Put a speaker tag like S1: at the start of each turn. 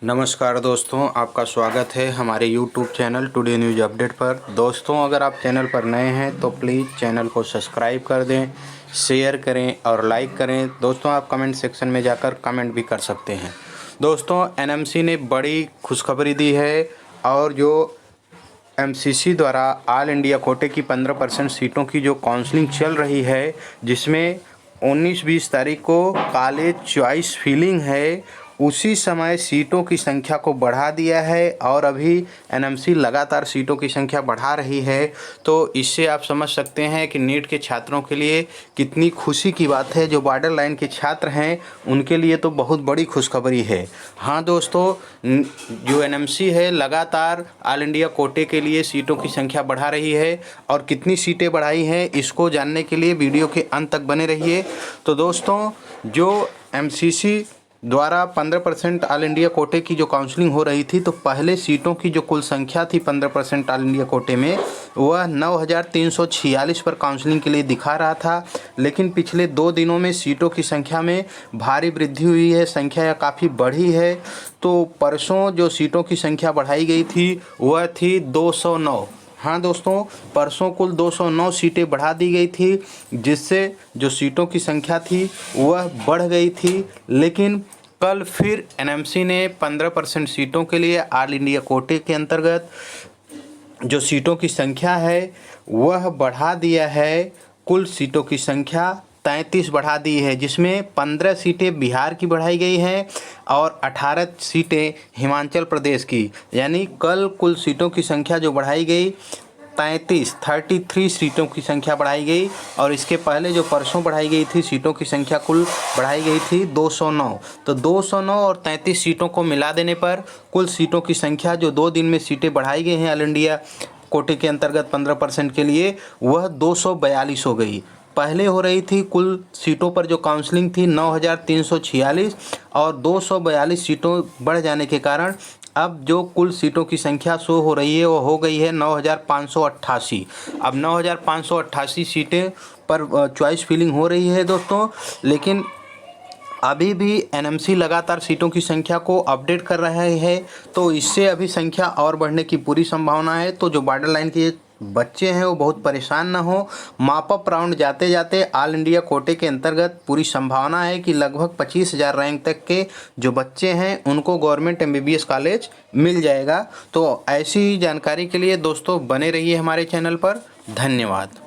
S1: नमस्कार दोस्तों, आपका स्वागत है हमारे YouTube channel today news update पर। दोस्तों, अगर आप चैनल पर नए हैं तो प्लीज़ चैनल को सब्सक्राइब कर दें, शेयर करें और लाइक करें। दोस्तों, आप कमेंट सेक्शन में जाकर कमेंट भी कर सकते हैं। दोस्तों, एनएमसी ने बड़ी खुशखबरी दी है और जो एमसीसी द्वारा ऑल इंडिया कोटे की 15% सीटों की जो काउंसलिंग चल रही है, जिसमें 19-20 तारीख को कॉलेज चॉइस फिलिंग है, उसी समय सीटों की संख्या को बढ़ा दिया है और अभी एनएमसी लगातार सीटों की संख्या बढ़ा रही है। तो इससे आप समझ सकते हैं कि नीट के छात्रों के लिए कितनी खुशी की बात है। जो बॉर्डर लाइन के छात्र हैं उनके लिए तो बहुत बड़ी खुशखबरी है। हाँ दोस्तों, जो एनएमसी है लगातार ऑल इंडिया कोटे के लिए सीटों की संख्या बढ़ा रही है और कितनी सीटें बढ़ाई हैं इसको जानने के लिए वीडियो के अंत तक बने रहिए। तो दोस्तों, जो एमसीसी द्वारा 15% ऑल इंडिया कोटे की जो काउंसलिंग हो रही थी, तो पहले सीटों की जो कुल संख्या थी 15% ऑल इंडिया कोटे में, वह 9346 पर काउंसलिंग के लिए दिखा रहा था। लेकिन पिछले 2 दिनों में सीटों की संख्या में भारी वृद्धि हुई है, संख्या काफ़ी बढ़ी है। तो परसों जो सीटों की संख्या बढ़ाई गई थी वह थी 209। हाँ दोस्तों, परसों कुल 209 सीटें बढ़ा दी गई थी, जिससे जो सीटों की संख्या थी वह बढ़ गई थी। लेकिन कल फिर एनएमसी ने 15% सीटों के लिए ऑल इंडिया कोटे के अंतर्गत जो सीटों की संख्या है वह बढ़ा दिया है। कुल सीटों की संख्या 33 बढ़ा दी है, जिसमें 15 सीटें बिहार की बढ़ाई गई हैं और 18 सीटें हिमाचल प्रदेश की। यानी कल कुल सीटों की संख्या जो बढ़ाई गई 33 सीटों की संख्या बढ़ाई गई। और इसके पहले जो परसों बढ़ाई गई थी सीटों की संख्या कुल बढ़ाई गई थी 209। तो 209 और 33 सीटों को मिला देने पर कुल सीटों की संख्या जो 2 दिन में सीटें बढ़ाई गई हैं ऑल इंडिया कोटे के अंतर्गत 15% के लिए, वह 242 हो गई। पहले हो रही थी कुल सीटों पर जो काउंसलिंग थी 9346 और 242 सीटों बढ़ जाने के कारण अब जो कुल सीटों की संख्या शो हो रही है वो हो गई है 9588। अब 9588 सीटें पर चॉइस फिलिंग हो रही है दोस्तों। लेकिन अभी भी एनएमसी लगातार सीटों की संख्या को अपडेट कर रहा है, तो इससे अभी संख्या और बढ़ने की पूरी संभावना है। तो जो बॉर्डर लाइन के बच्चे हैं वो बहुत परेशान ना हो। माप अप राउंड जाते जाते ऑल इंडिया कोटे के अंतर्गत पूरी संभावना है कि लगभग 25,000 रैंक तक के जो बच्चे हैं उनको गवर्नमेंट एमबीबीएस कॉलेज मिल जाएगा। तो ऐसी जानकारी के लिए दोस्तों बने रहिए हमारे चैनल पर। धन्यवाद।